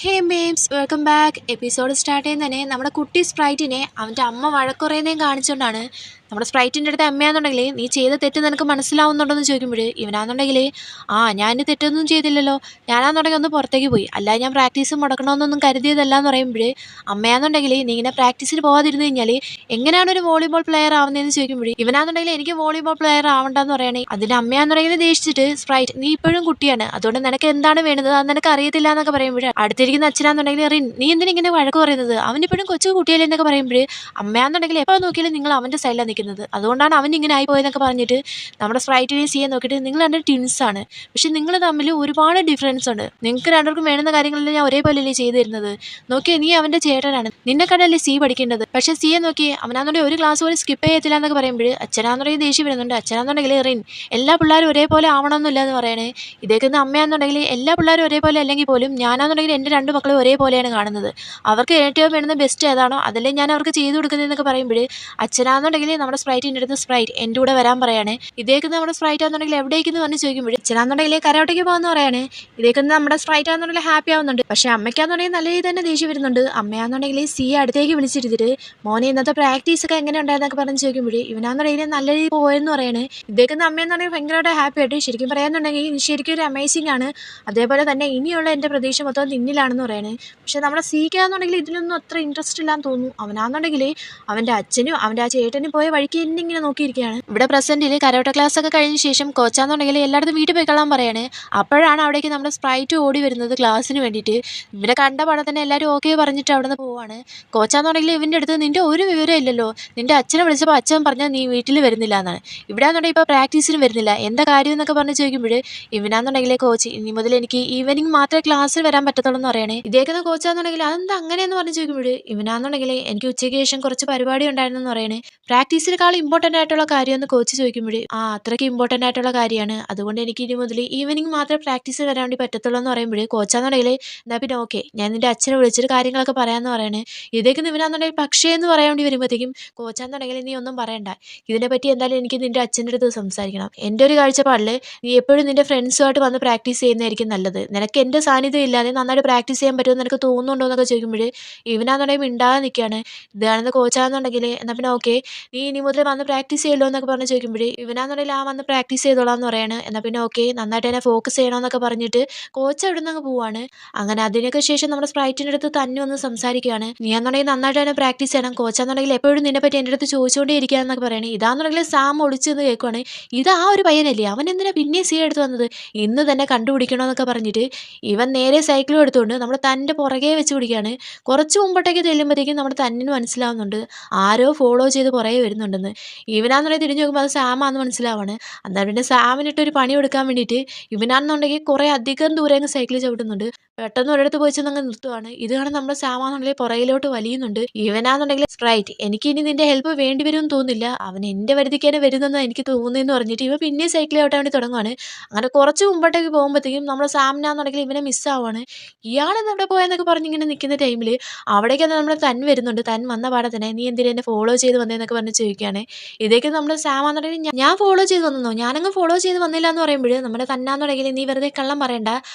ഹേ babes welcome back. Episode start ചെയ്യുന്ന തന്നെ നമ്മുടെ കുട്ടി സ്പ്രൈറ്റിനെ അവൻ്റെ അമ്മ വഴക്കുറയുന്നതും കാണിച്ചുകൊണ്ടാണ്. നമ്മുടെ സ്പ്രൈറ്റിൻ്റെ അടുത്ത് അമ്മയാണെന്നുണ്ടെങ്കിൽ നീ ചെയ്ത തെറ്റ് നിനക്ക് മനസ്സിലാവുന്നുണ്ടോയെന്ന് ചോദിക്കുമ്പോൾ ഇവനാണെന്നുണ്ടെങ്കിൽ ഞാൻ തെറ്റൊന്നും ചെയ്തില്ലല്ലോ, ഞാനാണെന്നുണ്ടെങ്കിൽ ഒന്ന് പുറത്തേക്ക് പോയി, അല്ല ഞാൻ പ്രാക്ടീസ് മുടക്കണമെന്നൊന്നും കരുതിയതല്ല എന്ന് പറയുമ്പോൾ അമ്മയാണെന്നുണ്ടെങ്കിൽ നീ ഇങ്ങനെ പ്രാക്ടീസിന് പോകാതിരുന്ന് കഴിഞ്ഞാൽ എങ്ങനെയാണ് ഒരു വോളിബോൾ പ്ലെയർ ആവുന്നതെന്ന് ചോദിക്കുമ്പോൾ ഇവനാണെന്നുണ്ടെങ്കിൽ എനിക്ക് വോളിബോൾ പ്ലെയർ ആവണ്ടെന്ന് പറയുകയാണെങ്കിൽ അതിൻ്റെ അമ്മയാണെന്നുണ്ടെങ്കിൽ ദേഷിച്ചിട്ട് സ്പ്രൈറ്റ് നീ ഇപ്പോഴും കുട്ടിയാണ്, അതുകൊണ്ട് നിനക്ക് എന്താണ് വേണ്ടത് അത് നിനക്ക് അറിയത്തില്ല എന്നൊക്കെ പറയുമ്പോൾ അടുത്തിരിക്കുന്ന അച്ഛനാന്നുണ്ടെങ്കിൽ റിൻ നീ എന്തിനാ ഇങ്ങനെ വഴക്ക് പറയുന്നത്, അവനിപ്പോഴും കൊച്ചു കുട്ടിയല്ലേ എന്നൊക്കെ പറയുമ്പോൾ അമ്മയാണെന്നുണ്ടെങ്കിൽ എപ്പോൾ നോക്കിയാലും നിങ്ങൾ അവൻ്റെ സൈഡിലാണ് നിൽക്കുന്നത്, അതുകൊണ്ടാണ് അവൻ ഇങ്ങനെ ആയി പോയതെന്നൊക്കെ പറഞ്ഞിട്ട് നമ്മുടെ സ്പ്രൈറ്റിനെ ചെയ്യാൻ നോക്കിയിട്ട് നിങ്ങൾ രണ്ട് ട്വിൻസ് ആണ്, പക്ഷെ നിങ്ങൾ തമ്മിൽ ഒരുപാട് ഡിഫറൻസ് ഉണ്ട്, നിങ്ങൾക്ക് രണ്ടുപേർക്കും വേണ്ടുന്ന കാര്യങ്ങളെല്ലാം ഞാൻ ഒരേപോലെയല്ലേ ചെയ്തു തരുന്നത്, നോക്കിയേ നീ അവൻ്റെ ചേട്ടനാണ്, നിന്നെ കണ്ടല്ലേ സി പഠിക്കേണ്ടത്, പക്ഷെ സിയെ നോക്കിയേ അവനാന്നുണ്ടെങ്കിൽ ഒരു ക്ലാസ് പോലും സ്കിപ്പ് ചെയ്യത്തില്ല എന്നൊക്കെ പറയുമ്പോൾ അച്ഛനാന്നുണ്ടെങ്കിൽ ദേഷ്യം വരുന്നുണ്ട്. അച്ഛനാന്നുണ്ടെങ്കിൽ റിൻ എല്ലാ പിള്ളേരും ഒരേപോലെ ആവണമെന്നില്ല എന്ന് പറയണേ, ഇതേക്കുന്ന അമ്മയാണെന്നുണ്ടെങ്കിൽ എല്ലാ പിള്ളേരും ഒരേപോലെ അല്ലെങ്കിൽ പോലും ഞാനാണെന്നുണ്ടെങ്കിൽ എൻ്റെ രണ്ട് മക്കളും ഒരേപോലെയാണ് കാണുന്നത്, അവർക്ക് ഏറ്റവും വേണ്ടുന്ന ബെസ്റ്റ് ഏതാണോ അതല്ലേ ഞാൻ അവർക്ക് ചെയ്തു കൊടുക്കുന്നതെന്നൊക്കെ പറയുമ്പോൾ അച്ഛനാണെന്നുണ്ടെങ്കിൽ നമ്മുടെ സ്പ്രൈറ്റിൻ്റെ അടുത്ത് സ്പ്രൈറ്റ് എൻ്റെ കൂടെ വരാൻ പറയാണ്. ഇതേക്കുന്ന നമ്മുടെ സ്പ്രൈറ്റ് ആണെന്നുണ്ടെങ്കിൽ എവിടേക്കെന്ന് പറഞ്ഞ് ചോദിക്കുമ്പോൾ അച്ഛനാണെന്നുണ്ടെങ്കിൽ കരോട്ടയ്ക്ക് പോകുമെന്ന് പറയാണ്. ഇതേക്കുന്ന നമ്മുടെ സ്പ്രൈറ്റ് ആണെന്നുണ്ടെങ്കിൽ ഹാപ്പി ആവുന്നുണ്ട്, പക്ഷേ അമ്മയ്ക്കാണെന്നുണ്ടെങ്കിൽ നല്ല രീതിയിൽ തന്നെ ദേഷ്യം വരുന്നുണ്ട്. അമ്മയാണെന്നുണ്ടെങ്കിൽ സി അടുത്തേക്ക് വിളിച്ചിരുത്തിട്ട് മോനെ ഇന്നത്തെ പ്രാക്ടീസ് ഒക്കെ എങ്ങനെ ഉണ്ടായിരുന്നൊക്കെ പറഞ്ഞ് ചോദിക്കുമ്പോൾ ഇവനാണെന്നുണ്ടെങ്കിൽ നല്ല രീതിയിൽ പോയെന്ന് പറയാണ്. ഇതേക്കുന്ന അമ്മയെന്നുണ്ടെങ്കിൽ ഭയങ്കരമായിട്ട് ഹാപ്പി ആയിട്ട് ശരിക്കും പറയാന്നുണ്ടെങ്കിൽ ശരിക്കും ഒരു അമേസിംഗ് ആണ്, അതേപോലെ തന്നെ ഇനിയുള്ള എൻ്റെ പ്രതീക്ഷ മൊത്തം നിന്നിലാണെന്ന് പറയുന്നത്. പക്ഷേ നമ്മുടെ സിക്കാണെന്നുണ്ടെങ്കിൽ ഇതിലൊന്നും അത്ര ഇൻട്രസ്റ്റ് ഇല്ലാന്ന് തോന്നുന്നു, അവനാണെന്നുണ്ടെങ്കിൽ അവൻ്റെ അച്ഛനും അവൻ്റെ ആ ചേട്ടനും പോയ വഴിക്ക് എന്നെ ഇങ്ങനെ നോക്കിയിരിക്കുകയാണ്. ഇവിടെ പ്രസന്റിൽ കരോട്ട ക്ലാസ് ഒക്കെ കഴിഞ്ഞ ശേഷം കോച്ചാന്നുണ്ടെങ്കിൽ എല്ലായിടത്തും വീട്ടിൽ പോയി കളാൻ പറയാണ്. അപ്പോഴാണ് അവിടേക്ക് നമ്മുടെ സ്പ്രൈറ്റ് ഓടി വരുന്നത് ക്ലാസ്സിന് വേണ്ടിയിട്ട്. ഇവരെ കണ്ട പാടെ തന്നെ എല്ലാവരും ഓക്കെ പറഞ്ഞിട്ട് അവിടെ നിന്ന് പോവാണ്. കോച്ചാന്നുണ്ടെങ്കിൽ ഇവൻ്റെ അടുത്ത് നിൻ്റെ ഒരു വിവരം ഇല്ലല്ലോ, നിൻ്റെ അച്ഛനെ വിളിച്ചപ്പോൾ അച്ഛൻ പറഞ്ഞാൽ നീ വീട്ടിൽ വരുന്നില്ല എന്നാണ്, ഇവിടെയാണെന്നുണ്ടെങ്കിൽ ഇപ്പോൾ പ്രാക്ടീസിന് വരുന്നില്ല, എന്താ കാര്യം എന്നൊക്കെ പറഞ്ഞ് ചോദിക്കുമ്പോൾ ഇവനാണെന്നുണ്ടെങ്കിൽ കോച്ച് ഇനി മുതൽ എനിക്ക് ഈവനിങ് മാത്രമേ ക്ലാസ്സിൽ വരാൻ പറ്റത്തുള്ളൂ എന്ന് പറയണേ. ഇതേക്കുന്ന കോച്ചാന്നുണ്ടെങ്കിൽ അതെന്താ അങ്ങനെയെന്ന് പറഞ്ഞ് ചോദിക്കുമ്പോൾ ഇവനാണെന്നുണ്ടെങ്കിൽ എനിക്ക് ഉച്ചയ്ക്ക് ശേഷം കുറച്ച് പരിപാടി ഉണ്ടായിരുന്നു എന്ന് പറയണേ. പ്രാക്ടീസിനേക്കാൾ ഇമ്പോർട്ടൻ്റ് ആയിട്ടുള്ള കാര്യമെന്ന് കോച്ച് ചോദിക്കുമ്പോൾ അത്രയ്ക്ക് ഇമ്പോർട്ടൻ്റ് ആയിട്ടുള്ള കാര്യമാണ്, അതുകൊണ്ട് എനിക്ക് ഇനി മുതൽ ഈവനിങ് മാത്രമേ പ്രാക്ടീസ് വരാൻ വേണ്ടി പറ്റത്തുള്ളൂ എന്ന് പറയുമ്പോൾ കോച്ചാന്നുണ്ടെങ്കിൽ എന്നാൽ പിന്നെ ഓക്കെ ഞാൻ നിൻ്റെ അച്ഛനെ വിളിച്ചിട്ട് കാര്യങ്ങളൊക്കെ പറയാമെന്ന് പറയണേ. ഇതേക്കുന്ന ഇവനാണെന്നുണ്ടെങ്കിൽ പക്ഷേ എന്ന് പറയാൻ വേണ്ടി വരുമ്പോഴത്തേക്കും കോച്ചാന്നുണ്ടെങ്കിൽ നീ ഒന്നും പറയണ്ട, ഇതിനെപ്പറ്റി എന്തായാലും എനിക്ക് നിൻ്റെ അച്ഛൻ്റെ അടുത്ത് സംസാരിക്കണം, എൻ്റെ ഒരു കാഴ്ചപ്പാടിൽ നീ എപ്പോഴും നിൻ്റെ ഫ്രണ്ട്സുമായിട്ട് വന്ന് പ്രാക്ടീസ് ചെയ്യുന്നതായിരിക്കും നല്ലത്, നിനക്ക് എൻ്റെ സാന്നിധ്യം ഇല്ലാതെ നന്നായിട്ട് പ്രാക്ടീസ് ചെയ്യാൻ പറ്റുമെന്ന് നിനക്ക് തോന്നുന്നുണ്ടോ എന്നൊക്കെ ചോദിക്കുമ്പോൾ ഇവനാണെന്നുണ്ടെങ്കിൽ മിണ്ടാതെ നിൽക്കുകയാണ്. ഇതാണെന്ന് കോച്ചാണെന്നുണ്ടെങ്കിൽ എന്നാൽ പിന്നെ ഓക്കെ നീ ഇനി മുതൽ വന്ന് പ്രാക്ടീസ് ചെയ്യല്ലോ എന്നൊക്കെ പറഞ്ഞ് ചോദിക്കുമ്പോൾ ഇവനാണെന്നുണ്ടെങ്കിൽ വന്ന് പ്രാക്ടീസ് ചെയ്തോളാം എന്ന് പറയാണ്. എന്നാൽ പിന്നെ ഓക്കെ നന്നായിട്ട് തന്നെ ഫോക്കസ് ചെയ്യണമെന്നൊക്കെ പറഞ്ഞിട്ട് കോച്ച് അവിടെ നിന്ന് അങ്ങ് പോവാണ്. അങ്ങനെ അതിനൊക്കെ ശേഷം നമ്മുടെ സ്പ്രൈറ്റിൻ്റെ അടുത്ത് തന്നെ ഒന്ന് സംസാരിക്കുകയാണ്. നീ ആണെന്നുണ്ടെങ്കിൽ നന്നായിട്ട് തന്നെ പ്രാക്ടീസ് ചെയ്യണം, കോച്ചാണെന്നുണ്ടെങ്കിൽ എപ്പോഴും നിന്നെ പറ്റി എൻ്റെ അടുത്ത് ചോദിച്ചുകൊണ്ടേ ഇരിക്കുകയെന്നൊക്കെ പറയണേ. ഇതാണെന്നുണ്ടെങ്കിൽ സാം ഒളിച്ചെന്ന് കേൾക്കുവാണ്. ഇത് ആ ഒരു പയ്യനല്ലേ, അവൻ എന്തിനാ പിന്നെ സി എടുത്ത് വന്നത്, ഇന്ന് തന്നെ കണ്ടുപിടിക്കണമെന്നൊക്കെ പറഞ്ഞിട്ട് ഇവൻ നേരെ സൈക്കിളും എടുത്തുകൊണ്ട് നമ്മുടെ തൻ്റെ പുറകെ വെച്ച് പിടിക്കുകയാണ്. കുറച്ച് മുമ്പോട്ടേക്ക് ചെല്ലുമ്പോഴത്തേക്കും നമ്മുടെ തന്നിന് മനസ്സിലാവുന്നുണ്ട് ആരോ ഫോളോ ചെയ്ത് പുറകെ വരുന്നുണ്ടെന്ന്. ഇവനാണെന്നുണ്ടെങ്കിൽ തിരിഞ്ഞു നോക്കുമ്പോൾ അത് സാമാണെന്ന് മനസ്സിലാവാണ്. എന്നാൽ പിന്നെ സാമിനിട്ടൊരു പണി കൊടുക്കാൻ വേണ്ടിയിട്ട് ഇവനാണെന്നുണ്ടെങ്കിൽ കുറേ അധികം ദൂരെ അങ്ങ് സൈക്കിൾ ചവിട്ടുന്നുണ്ട്. പെട്ടെന്ന് ഒരിടത്ത് പോയി ചെന്ന് അങ്ങ് നിർത്തുവാണ്. ഇത് കാണാൻ നമ്മുടെ സാമാണെന്നുണ്ടെങ്കിൽ പുറകിലോട്ട് വലിയുന്നുണ്ട്. ഇവനാണെന്നുണ്ടെങ്കിൽ സ്പ്രൈറ്റ് എനിക്ക് ഇനി നിന്റെ ഹെൽപ്പ് വേണ്ടി വരുമെന്ന് തോന്നുന്നില്ല, അവൻ എൻ്റെ വരുതിക്ക് തന്നെ വരുന്നെന്ന് എനിക്ക് തോന്നുന്നതെന്ന് പറഞ്ഞിട്ട് ഇവ പിന്നെ സൈക്കിൾ ചവിട്ടാൻ വേണ്ടി തുടങ്ങുവാണ്. അങ്ങനെ കുറച്ച് മുമ്പോട്ടേക്ക് പോകുമ്പോഴത്തേക്കും നമ്മുടെ സാമിനാണെന്നുണ്ടെങ്കിൽ ഇവനെ മിസ്സാവാണ്. ഇയാളെന്ന് എവിടെ പോയെന്നൊക്കെ പറഞ്ഞ് ഇങ്ങനെ നിൽക്കുന്ന ടൈമിൽ അവിടേക്ക് നമ്മുടെ തൻ വരുന്നുണ്ട്. തൻ വന്ന പാടെ തന്നെ നീ എന്തിനാ എന്നെ ഫോളോ ചെയ്ത് വന്നതെന്നൊക്കെ പറഞ്ഞ് ചോദിക്കുകയാണ്. ഇതേക്ക് നമ്മുടെ സാമാണെന്നുണ്ടെങ്കിൽ ഞാൻ ഫോളോ ചെയ്ത് വന്നോ, ഞാനങ്ങ് ഫോളോ ചെയ്ത് വന്നില്ല എന്ന് പറയുമ്പോൾ നമ്മുടെ തന്നാന്നുണ്ടെങ്കിൽ നീ വെറുതെ കള്ളം പറയണ്ട,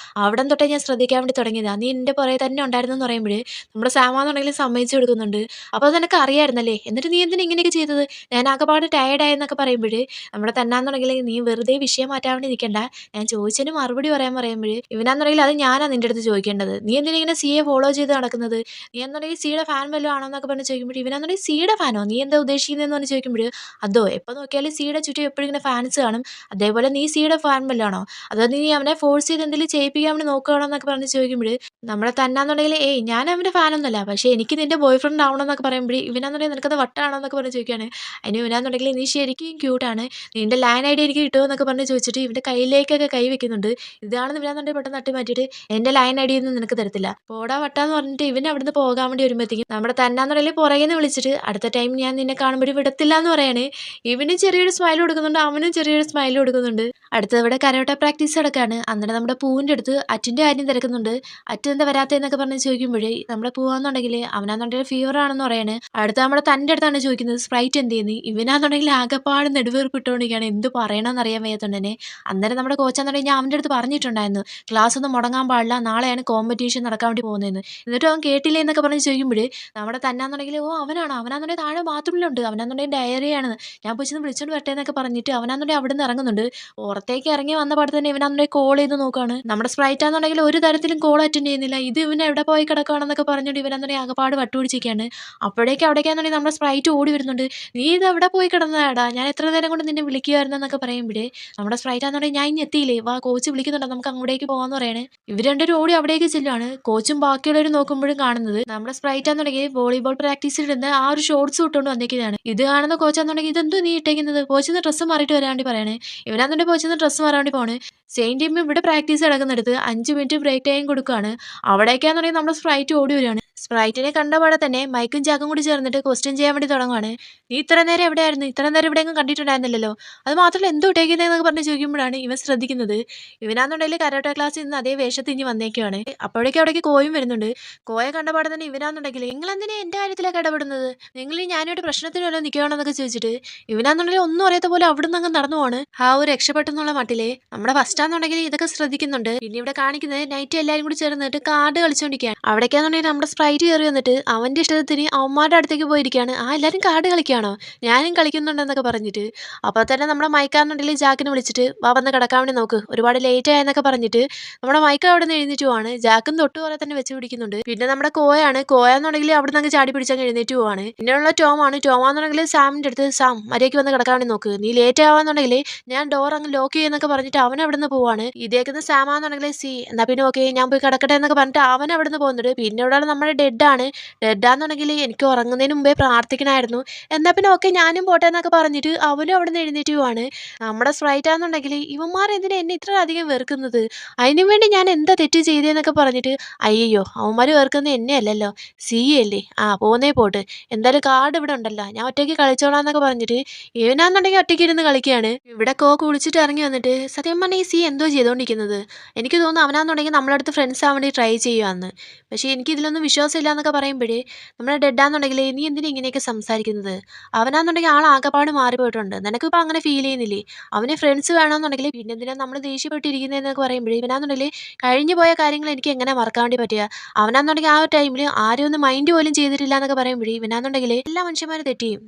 അവിടം തൊട്ടേ ഞാൻ ശ്രദ്ധിക്കാൻ വേണ്ടി തുടങ്ങിയതാണ്, നീ എൻ്റെ പുറകെ തന്നെ ഉണ്ടായിരുന്നു എന്ന് പറയുമ്പോൾ നമ്മുടെ സാമാണെന്നുണ്ടെങ്കിൽ സമ്മതിച്ചു കൊടുക്കുന്നുണ്ട്. അപ്പോൾ അത് നിനക്ക് അറിയാമായിരുന്നല്ലേ, എന്നിട്ട് നീ എന്തിനാ ഇങ്ങനെയൊക്കെ ചെയ്തത്, ഞാൻ ആകെപ്പാട് ടയേർഡായെന്നൊക്കെ പറയുമ്പോൾ നമ്മുടെ തന്നാന്നുണ്ടെങ്കിൽ നീ വെറുതെ വിഷയം മാറ്റാൻ വേണ്ടി നിൽക്കണ്ട, ഞാൻ ചോദിച്ചതിന് മറുപടി പറയുമ്പോൾ ഇവനാന്നുണ്ടെങ്കിൽ അത് ഞാനാണ് നിൻ്റെ അടുത്ത് ചോദിക്കേണ്ടത്, നീ എന്തിനാ ഇങ്ങനെ സിയെ ഫോളോ ചെയ്ത് നടക്കുന്നത്, നീ എന്നുണ്ടെങ്കിൽ സിയുടെ ഫാൻ വല്ലതും ആണോ എന്നൊക്കെ പറഞ്ഞ് ചോദിക്കുമ്പോൾ ഇവനാന്നുണ്ടെങ്കിൽ സിയുടെ ഫാനോ, നീ എന്താ ഉദ്ദേശിക്കുന്നതെന്ന് പറഞ്ഞ് ചോദിക്കുമ്പോൾ അതോ എപ്പോൾ നോക്കിയാലും സിയുടെ ചുറ്റും എപ്പോഴും ഇങ്ങനെ ഫാൻസ് കാണും, അതേപോലെ നീ സിയുടെ ഫാൻ വല്ലതും ആണോ, അതോ നീ അവനെ ഫോഴ്സ് ചെയ്ത് എന്തെങ്കിലും ചെയ്യിപ്പിക്കാൻ വേണ്ടി നോക്കുകയാണോ എന്നൊക്കെ പറഞ്ഞ് ചോദിക്കുമ്പോൾ നമ്മളെ തന്നാന്നുണ്ടെങ്കിൽ ഞാൻ അവൻ്റെ ഫാനൊന്നുമല്ല, പക്ഷേ എനിക്ക് നിൻ്റെ ബോയ് ഫ്രണ്ട് ആവണമെന്നൊക്കെ പറയുമ്പോൾ ഇവനാന്നുണ്ടെങ്കിൽ നിനക്കത് വട്ടാണോ എന്നൊക്കെ പറഞ്ഞ് ചോദിക്കുകയാണ്. അതിന് ഇവനാന്നുണ്ടെങ്കിൽ നീ ശരിക്കും ക്യൂട്ടാണ്, നിൻ്റെ ലൈൻ ഐ ഡി എനിക്ക് കിട്ടുമോ എന്നൊക്കെ പറഞ്ഞ് ചോദിച്ചിട്ട് ഇവൻ്റെ കയ്യിലേക്കൊക്കെ കൈ വെക്കുന്നുണ്ട്. ഇതാണെന്ന് ഇവനാന്നുണ്ടെങ്കിൽ പെട്ടെന്ന് തട്ടി മാറ്റിയിട്ട് എൻ്റെ ലൈൻ ഐ ഡി ഒന്നും നിനക്ക് തരത്തില്ല, പോടാ വട്ടാന്ന് പറഞ്ഞിട്ട് ഇവൻ അവിടുന്ന് പോകാൻ വേണ്ടി വരുമ്പോഴത്തേക്കും നമ്മുടെ തന്നാന്നുണ്ടെങ്കിൽ പുറകെ നിന്ന് വിളിച്ചിട്ട് അടുത്ത ടൈം ഞാൻ നിന്നെ കാണുമ്പോൾ വിടത്തില്ല എന്ന് പറയാണ്. ഇവനും ചെറിയൊരു സ്മൈൽ കൊടുക്കുന്നുണ്ട്, അവനും ചെറിയൊരു സ്മൈൽ കൊടുക്കുന്നുണ്ട്. അടുത്തത് ഇവിടെ കരോട്ട പ്രാക്ടീസ് നടക്കുകയാണ്. അന്നേരം നമ്മുടെ പൂവിൻ്റെ അടുത്ത് അച്ഛൻ്റെ കാര്യം തിരക്കുന്നുണ്ട്. വിളിക്കുന്നുണ്ട്. അറ്റെന്താ വരാത്തതെന്നൊക്കെ പറഞ്ഞ് ചോദിക്കുമ്പോഴേ നമ്മളെ പോവാന്നുണ്ടെങ്കിൽ അവനാന്നുണ്ടെങ്കിൽ ഫീവർ ആണെന്ന് പറയാണ്. അടുത്ത നമ്മുടെ തൻ്റെ അടുത്താണ് ചോദിക്കുന്നത് സ്പ്രൈറ്റ് എന്ത് ചെയ്യുന്നു. ഇവനാന്നുണ്ടെങ്കിൽ ആകെപ്പാട് നെടുവീർപ്പ് ഇട്ടുകൊണ്ടിരിക്കുകയാണ്. എന്ത് പറയണമെന്ന് അറിയാൻ വയ്യാത്തതുകൊണ്ട് തന്നെ. അന്നേരം നമ്മുടെ കോച്ചാന്നുണ്ടെങ്കിൽ ഞാൻ അവൻ്റെ അടുത്ത് പറഞ്ഞിട്ടുണ്ടായിരുന്നു ക്ലാസ് ഒന്നും മുടങ്ങാൻ പാടില്ല, നാളെയാണ് കോമ്പറ്റീഷൻ നടക്കാൻ വേണ്ടി പോകുന്നതെന്ന്. എന്നിട്ടും അവൻ കേട്ടില്ലേ എന്നൊക്കെ പറഞ്ഞ് ചോദിക്കുമ്പോൾ നമ്മുടെ തന്നാന്നുണ്ടെങ്കിൽ ഓ അവനാണോ, അവനാന്നുണ്ടെങ്കിൽ താഴെ ബാത്റൂമിലുണ്ട്, അവനാന്നുണ്ടെങ്കിൽ ഡയറിയാണെന്ന്, ഞാൻ പോയി ചെന്ന് വിളിച്ചോണ്ട് വരട്ടെ എന്നൊക്കെ പറഞ്ഞിട്ട് അവനാന്നുണ്ടെങ്കിൽ അവിടെ നിന്ന് ഇറങ്ങുന്നുണ്ട്. പുറത്തേക്ക് ഇറങ്ങി വന്ന പാടെ തന്നെ ഇവനാന്നുണ്ടെങ്കിൽ കോൾ ചെയ്ത് നോക്കുകയാണ്. നമ്മുടെ സ്പ്രൈറ്റ് ആണെന്നുണ്ടെങ്കിൽ ഒരു തരത്തിലും കോൾ അറ്റൻഡ് ചെയ്യുന്നില്ല. ഇത് ഇവൻ എവിടെ പോയി കിടക്കുകയാണെന്നൊക്കെ പറഞ്ഞുകൊണ്ട് ഇവനാന്നുണ്ടെങ്കിൽ ആകെപ്പാട് വട്ടുപിടിച്ചിരിക്കുകയാണ്. അപ്പോഴേക്കും അവിടേക്കാന്നുണ്ടെങ്കിൽ നമ്മുടെ സ്പ്രൈറ്റ് ഓടി വരുന്നുണ്ട്. നീ ഇത് എവിടെ പോയി കിടന്നതാടാ, ഞാൻ എത്ര നേരം കൊണ്ട് നിന്നെ വിളിക്കുമായിരുന്നു എന്നൊക്കെ പറയുമ്പോഴേ നമ്മുടെ സ്പ്രൈറ്റ് ആണെന്നുണ്ടെങ്കിൽ ഞാൻ ഇനി എത്തിയില്ലേ, വാ കോച്ച് വിളിക്കുന്നുണ്ടോ, നമുക്ക് അങ്ങോട്ടേക്ക് പോകാന്ന് പറയണേ. ഇവർ രണ്ടുപേരും ഓടി അവിടേക്ക് ചെല്ലുവാണ്. കോച്ചും ബാക്കിയുള്ളവരും നോക്കുമ്പോഴും കാണുന്നത് നമ്മുടെ സ്പ്രൈറ്റ് ആണെന്നുണ്ടെങ്കിൽ വോളിബോൾ പ്രാക്ടീസിൽ ഇരുന്ന് ആ ഒരു ഷോർട്സ് ഇട്ടുകൊണ്ട് വന്നിരിക്കുന്നതാണ്. ഇത് കാണുന്ന കോച്ചാണെന്നുണ്ടെങ്കിൽ ഇതെന്തോ നീ ഇട്ടേക്കുന്നത്, കോച്ചിന്ന് ഡ്രസ്സ് മാറിയിട്ട് വരാൻ വേണ്ടി പറയണേ. ഇവനാന്നുണ്ടെങ്കിൽ കോച്ചിന്ന് ഡ്രസ്സ് മാറാൻ വേണ്ടി പോണ്. സെയിം ടീം ഇവിടെ പ്രാക്ടീസ് നടക്കുന്നിടത്ത് 5 മിനിറ്റ് ബ്രേക്ക് ടൈം കൊടുക്കുകയാണ്. അവിടേക്കാന്നുണ്ടെങ്കിൽ നമ്മുടെ സ്പ്രൈറ്റ് ഓടി വരികയാണ്. സ്പ്രൈറ്റിനെ കണ്ടപാടെ തന്നെ മൈക്കും ജാക്കും കൂടി ചേർന്നിട്ട് ക്വസ്റ്റ്യൻ ചെയ്യാൻ വേണ്ടി തുടങ്ങുവാണ്. നീ ഇത്ര നേരം എവിടെയായിരുന്നു, ഇത്ര നേരം ഇവിടെയെങ്കിലും കണ്ടിട്ടുണ്ടായിരുന്നില്ലല്ലോ, അത് മാത്രമല്ല എന്തോ ഇട്ടേക്കുന്നതെന്നൊക്കെ പറഞ്ഞ് ചോദിക്കുമ്പോഴാണ് ഇവൻ ശ്രദ്ധിക്കുന്നത് ഇവനാന്നുണ്ടെങ്കിൽ കരാട്ടെ ക്ലാസ്സിൽ നിന്ന് അതേ വേഷത്തിൽ ഇനി വന്നേക്കുവാണ്. അപ്പോഴേക്കും അവിടേക്ക് കോയും വരുന്നുണ്ട്. കോയെ കണ്ടപാടെ തന്നെ ഇവനാന്നുണ്ടെങ്കിൽ നിങ്ങൾ എന്തിനാ എൻ്റെ കാര്യത്തിലൊക്കെ ഇടപെടുന്നത്, നിങ്ങൾ ഈ ഞാനായിട്ട് പ്രശ്നത്തിന് വല്ലതും നിൽക്കുകയാണെന്നൊക്കെ ചോദിച്ചിട്ട് ഇവനാന്നുണ്ടെങ്കിൽ ഒന്നും അറിയാത്ത പോലെ അവിടെ നിന്ന് അങ്ങ് നടന്നു പോവാണ്. ആ ഒരു രക്ഷപ്പെട്ടെന്നുള്ള മട്ടിലെ നമ്മുടെ ഫസ്റ്റാന്നുണ്ടെങ്കിൽ ഇതൊക്കെ ശ്രദ്ധിക്കുന്നുണ്ട്. പിന്നെ ഇവിടെ കാണിക്കുന്നത് നൈറ്റ് എല്ലാവരും കൂടി ചേർന്നിട്ട് കാർഡ് കളിച്ചുകൊണ്ടിരിക്കുകയാണ്. അവിടേക്കാന്നുണ്ടെങ്കിൽ നമ്മുടെ സ്പ്രൈറ്റ് കയറി വന്നിട്ട് അവൻ്റെ ഇഷ്ടത്തിന് അവന്മാരുടെ അടുത്തേക്ക് പോയിരിക്കുകയാണ്. ആ എല്ലാവരും കാർഡ് കളിക്കുകയാണോ, ഞാനും കളിക്കുന്നുണ്ടെന്നൊക്കെ പറഞ്ഞിട്ട്. അപ്പോൾ തന്നെ നമ്മുടെ മൈക്കാന്നുണ്ടെങ്കിൽ ജാക്കിനെ വിളിച്ചിട്ട് വാ വന്ന് കിടക്കാൻ വേണ്ടി നോക്ക്, ഒരുപാട് ലേറ്റ് ആയെന്നൊക്കെ പറഞ്ഞിട്ട് നമ്മുടെ മൈക്ക് അവിടെ നിന്ന് എഴുന്നേറ്റ് പോവാണ്. ജാക്കും തൊട്ട് പോലെ തന്നെ വെച്ച് പിടിക്കുന്നുണ്ട്. പിന്നെ നമ്മുടെ കോയാന്നുണ്ടെങ്കിൽ അവിടെ നിന്ന് ചാടി പിടിച്ചങ്ങ് എഴുന്നേറ്റ് പോവാണ്. പിന്നെയുള്ള ടോമാന്നുണ്ടെങ്കിൽ സാമിൻ്റെ അടുത്ത് സാം മര്യാദയ്ക്ക് വന്ന് കിടക്കാൻ വേണ്ടി നോക്ക്, നീ ലേറ്റ് ആവാന്നുണ്ടെങ്കിൽ ഞാൻ ഡോർ അങ്ങ് ലോക്ക് ചെയ്യുന്നൊക്കെ പറഞ്ഞിട്ട് അവൻ അവിടെ നിന്ന് പോവാണ്. ഇതേക്കുന്ന സാമാന്നുണ്ടെങ്കിൽ സി എന്നാ പിന്നെ ഓക്കെ ഞാൻ പോയി കിടക്കട്ടെ എന്നൊക്കെ പറഞ്ഞിട്ട് അവൻ അവിടെ നിന്ന് പോകുന്നുണ്ട്. പിന്നെ ഇവിടെ നമ്മുടെ ഡെഡാന്നുണ്ടെങ്കിൽ എനിക്ക് ഉറങ്ങുന്നതിന് മുമ്പേ പ്രാർത്ഥിക്കണമായിരുന്നു, എന്നാൽ പിന്നെ ഓക്കെ ഞാനും പോട്ടെ എന്നൊക്കെ പറഞ്ഞിട്ട് അവനും അവിടെ നിന്ന് എഴുന്നേറ്റ് പോവാണ്. നമ്മുടെ സ്പ്രൈറ്റ് ആണെന്നുണ്ടെങ്കിൽ ഇവന്മാർ എന്തിനാ എന്നെ ഇത്ര അധികം വെറുക്കുന്നത്, അതിനു വേണ്ടി ഞാൻ എന്താ തെറ്റ് ചെയ്തതെന്നൊക്കെ പറഞ്ഞിട്ട് അയ്യോ അവന്മാർ വെറുക്കുന്നത് എന്നെ അല്ലല്ലോ സി അല്ലേ, ആ പോന്നേ പോട്ട്, എന്തായാലും കാർഡ് ഇവിടെ ഉണ്ടല്ലോ, ഞാൻ ഒറ്റയ്ക്ക് കളിച്ചോളാം എന്നൊക്കെ പറഞ്ഞിട്ട് ഇവനാന്നുണ്ടെങ്കിൽ ഒറ്റയ്ക്ക് ഇരുന്ന് കളിക്കുകയാണ്. ഇവിടെ കുളിച്ചിട്ട് ഇറങ്ങി വന്നിട്ട് സത്യം പറഞ്ഞാൽ ഈ സി എന്തോ ചെയ്തുകൊണ്ടിരിക്കുന്നത്, എനിക്ക് തോന്നുന്നു അവനാന്നുണ്ടെങ്കിൽ നമ്മളടുത്ത് ഫ്രണ്ട്സ് ആവാൻ വേണ്ടി ട്രൈ ചെയ്യുവാന്ന്, പക്ഷേ എനിക്ക് ഇതിലൊന്നും വിശ്വാസമില്ല എന്നൊക്കെ പറയുമ്പോഴേ നമ്മുടെ ഡെഡാന്നുണ്ടെങ്കിൽ നീ എന്തിനാ ഇങ്ങനെയൊക്കെ സംസാരിക്കുന്നത്, അവനാന്നുണ്ടെങ്കിൽ ആകെപ്പാട് മാറിപ്പോയിട്ടുണ്ട്, നിനക്കിപ്പോൾ അങ്ങനെ ഫീൽ ചെയ്യുന്നില്ലേ, അവന് ഫ്രണ്ട്സ് വേണമെന്നുണ്ടെങ്കിൽ പിന്നെ എന്തിനാ നമ്മൾ ദേഷ്യപ്പെട്ടിരിക്കുന്നതെന്നൊക്കെ പറയുമ്പോഴേ ഇവനാന്നുണ്ടെങ്കിൽ കഴിഞ്ഞു പോയ കാര്യങ്ങൾ എനിക്ക് എങ്ങനെ മറക്കാൻ വേണ്ടി പറ്റുക, അവനാന്നുണ്ടെങ്കിൽ ആ ഒരു ടൈമിൽ ആരും ഒന്ന് മൈൻഡ് പോലും ചെയ്തിട്ടില്ല എന്നൊക്കെ പറയുമ്പോഴേ ഇവനാന്നുണ്ടെങ്കിൽ എല്ലാ മനുഷ്യന്മാരും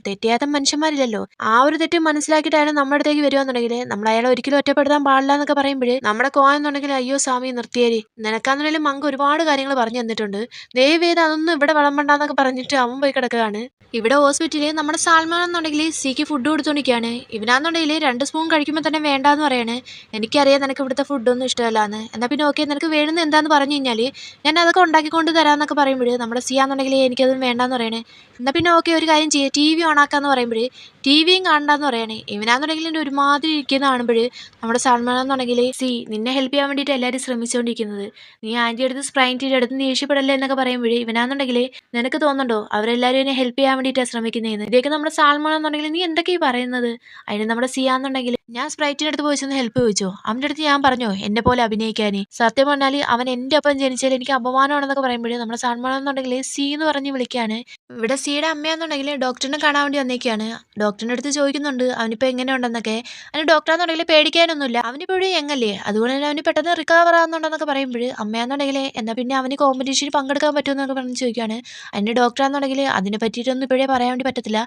തെറ്റിയാത്ത മനുഷ്യന്മാരില്ലല്ലോ, ആ ഒരു തെറ്റ് മനസ്സിലാക്കിയിട്ടാണ് നമ്മുടെ അടുത്തേക്ക് വരുവാന്നുണ്ടെങ്കിൽ നമ്മൾ അയാളെ ഒരിക്കലും ഒറ്റപ്പെടുത്താൻ പാടില്ല എന്നൊക്കെ പറയുമ്പോഴേ നമ്മുടെ കോയെന്നുണ്ടെങ്കിൽ അയ്യോ സ്വാമി നിർത്തിയേരി, നിനക്കാന്നുണ്ടെങ്കിലും മങ്ക് ഒരുപാട് കാര്യങ്ങൾ പറഞ്ഞു തന്നിട്ടുണ്ട്, ദയവേത് അതൊന്നും ഇവിടെ വിളമ്പണ്ടെന്നൊക്കെ പറഞ്ഞിട്ട് അവൻ പോയി കിടക്കുകയാണ്. ഇവിടെ ഹോസ്പിറ്റലിൽ നമ്മുടെ സാൽമാൻ എന്നുണ്ടെങ്കിൽ സിക്ക് ഫുഡ് കൊടുത്തോണ്ടിരിക്കുകയാണ്. ഇവനാന്നുണ്ടെങ്കിൽ 2 സ്പൂൺ കഴിക്കുമ്പോൾ തന്നെ വേണ്ടാന്ന് പറയാണ്. എനിക്കറിയാം നിനക്ക് ഇവിടുത്തെ ഫുഡൊന്നും ഇഷ്ടമല്ലാന്ന്, എന്നാൽ പിന്നെ ഓക്കെ നിനക്ക് വേണമെന്ന് എന്താന്ന് പറഞ്ഞു കഴിഞ്ഞാൽ ഞാൻ അതൊക്കെ ഉണ്ടാക്കിക്കൊണ്ട് തരാമെന്നൊക്കെ പറയുമ്പോൾ നമ്മുടെ സിയാന്നുണ്ടെങ്കിൽ എനിക്കതൊന്നും വേണ്ടാന്ന് പറയണേ. എന്നാൽ പിന്നെ ഓക്കെ ഒരു കാര്യം ചെയ്യുക, TV ഓണാക്കാന്ന് പറയുമ്പോൾ TVയും കാണണ്ടെന്ന് പറയണേ. ഇവനാന്നുണ്ടെങ്കിൽ എൻ്റെ ഒരുമാതിരി ഇരിക്കുന്ന കാണുമ്പോൾ നമ്മുടെ സൽമാൻ എന്നുണ്ടെങ്കിൽ സി നിന്നെ ഹെൽപ്പ് ചെയ്യാൻ വേണ്ടിയിട്ട് എല്ലാവരും ശ്രമിച്ചുകൊണ്ടിരിക്കുന്നത്, നീ ആൻറ്റി അടുത്ത് സ്പ്രൈറ്റിൻ്റെ അടുത്ത് ദേഷ്യപ്പെടല്ലേ എന്നൊക്കെ പറയുമ്പോൾ ഇവനാന്നുണ്ടെങ്കിൽ നിനക്ക് തോന്നുന്നുണ്ടോ അവരെല്ലാവരും എന്നെ ഹെൽപ്പ് ചെയ്യാൻ വേണ്ടിയിട്ടാണ് ശ്രമിക്കുന്നതെന്ന്. ഇതൊക്കെ നമ്മുടെ സാൽമാൻ എന്നുണ്ടെങ്കിൽ നീ എന്തൊക്കെയാണ് പറയുന്നത്, അതിന് നമ്മുടെ സിയാന്നുണ്ടെങ്കിൽ ഞാൻ സ്പ്രൈറ്റിൻ്റെ അടുത്ത് പോയി ചെന്ന് ഹെൽപ്പ് ചോദിച്ചോ, അവൻ്റെ അടുത്ത് ഞാൻ പറഞ്ഞോ എന്നെ പോലെ അഭിനയിക്കാൻ, സത്യം പറഞ്ഞാൽ അവൻ എൻ്റെ ഒപ്പം ജനിച്ചാൽ എനിക്ക് അപമാനമാണെന്നൊക്കെ പറയുമ്പോൾ നമ്മുടെ സൽമാൻ എന്നുണ്ടെങ്കിൽ സി എന്ന് പറഞ്ഞ് വിളിക്കുകയാണ്. ഇവിടെ സിയുടെ അമ്മയാന്നുണ്ടെങ്കിൽ ഡോക്ടറിനെ കാണാൻ വേണ്ടി വന്നേക്കാണ്. ഡോക്ടറിൻ്റെ അടുത്ത് ചോദിക്കുന്നുണ്ട് അവനിപ്പോൾ എങ്ങനെയുണ്ടെന്നൊക്കെ. അതിന് ഡോക്ടറാന്നുണ്ടെങ്കിൽ പേടിക്കാനൊന്നുമില്ല, അവനിപ്പോഴും യങ്ങല്ലേ, അതുകൊണ്ട് തന്നെ അവന് പെട്ടെന്ന് റിക്കവർ ആകുന്നുണ്ടെന്നൊക്കെ പറയുമ്പോൾ അമ്മയാന്നുണ്ടെങ്കിൽ എന്നാൽ പിന്നെ അവന് കോമ്പറ്റീഷനിൽ പങ്കെടുക്കാൻ പറ്റുമെന്നൊക്കെ പറഞ്ഞ് ചോദിക്കുകയാണ്. അതിൻ്റെ ഡോക്ടറാന്നുണ്ടെങ്കിൽ അതിനെ പറ്റിയിട്ടൊന്നും ഇപ്പോഴേ പറയാൻ വേണ്ടി പറ്റത്തില്ല,